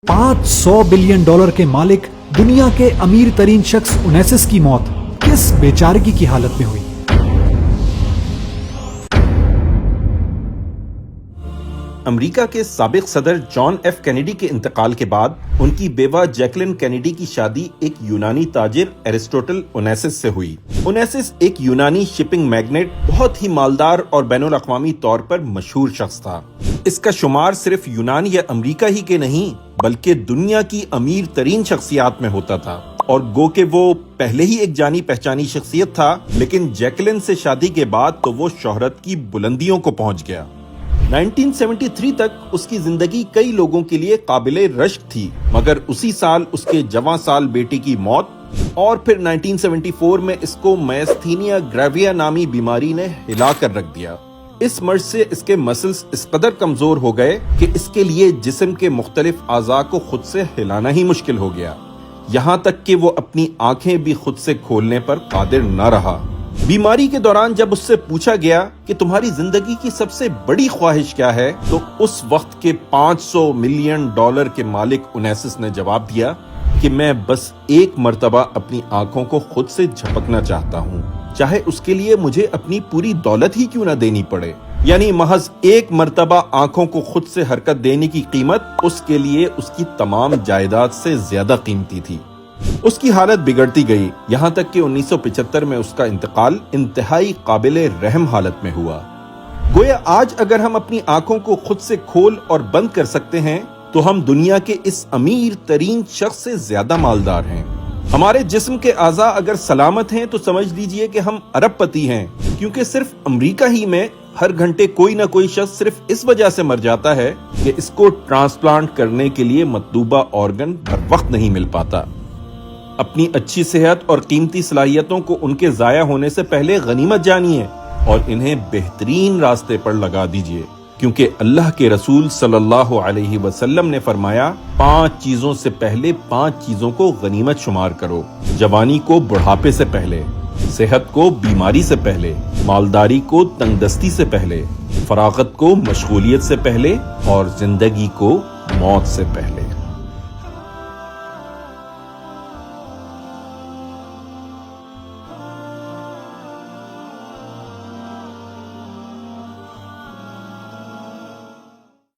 $500 billion के मालिक दुनिया के अमीर तरीन शख्स उनैसिस की मौत किस बेचारगी की हालत में हुई। अमेरिका के साबिक सदर जॉन एफ कैनेडी के इंतकाल के बाद उनकी बेवा जैकलिन कैनेडी की शादी एक यूनानी ताजिर एरिस्टोटल ओनेसिस से हुई। ओनेसिस एक यूनानी शिपिंग मैग्नेट, बहुत ही मालदार और बैनुल अक़वामी तौर पर मशहूर शख्स था। इसका शुमार सिर्फ यूनान या अमेरिका ही के नहीं बल्कि दुनिया की अमीर तरीन शख्सियात में होता था। और गो के वो पहले ही एक जानी पहचानी शख्सियत था, लेकिन जैकलिन से शादी के बाद तो वो शोहरत की बुलंदियों को पहुंच गया। 1973 तक उसकी जिंदगी कई लोगों के लिए काबिले रश्क थी, मगर उसी साल उसके जवां साल बेटे की मौत और फिर 1974 में इसको मायस्थीनिया ग्रेविया नामी बीमारी ने हिला कर रख दिया। इस मर्ज से इसके मसल्स इस कदर कमजोर हो गए कि इसके लिए जिस्म के मुख्तलिफ आज़ा को खुद से हिलाना ही मुश्किल हो गया। यहाँ तक कि वो अपनी आंखें भी खुद से खोलने पर कादिर न रहा। बीमारी के दौरान जब उससे पूछा गया कि तुम्हारी जिंदगी की सबसे बड़ी ख्वाहिश क्या है, तो उस वक्त के $500 मिलियन के मालिक उनैसिस ने जवाब दिया कि मैं बस एक मर्तबा अपनी आंखों को खुद से झपकना चाहता हूँ, चाहे उसके लिए मुझे अपनी पूरी दौलत ही क्यों न देनी पड़े। यानी महज एक मर्तबा आंखों को खुद से हरकत देने की कीमत उसके लिए उसकी तमाम जायदाद से ज्यादा कीमती थी। उसकी हालत बिगड़ती गई, यहाँ तक कि 1975 में उसका इंतकाल इंतहाई काबिले रहम हालत में हुआ। गोया आज अगर हम अपनी आंखों को खुद से खोल और बंद कर सकते हैं तो हम दुनिया के इस अमीर तरीन शख्स से ज्यादा मालदार हैं। हमारे जिस्म के आज़ा अगर सलामत हैं तो समझ लीजिए कि हम अरबपति हैं, क्योंकि सिर्फ अमेरिका ही में हर घंटे कोई ना कोई शख्स सिर्फ इस वजह से मर जाता है कि इसको ट्रांसप्लांट करने के लिए मतलूबा ऑर्गन बर वक्त नहीं मिल पाता। अपनी अच्छी सेहत और कीमती सलाहियतों को उनके जाया होने से पहले गनीमत जानिए और इन्हें बेहतरीन रास्ते पर लगा दीजिए, क्योंकि अल्लाह के रसूल सल्लल्लाहु अलैहि वसल्लम ने फरमाया, 5 चीजों से पहले 5 चीजों को गनीमत शुमार करो। जवानी को बुढ़ापे से पहले, सेहत को बीमारी से पहले, मालदारी को तंगदस्ती से पहले, फरागत को मशगूलियत से पहले और जिंदगी को मौत से पहले।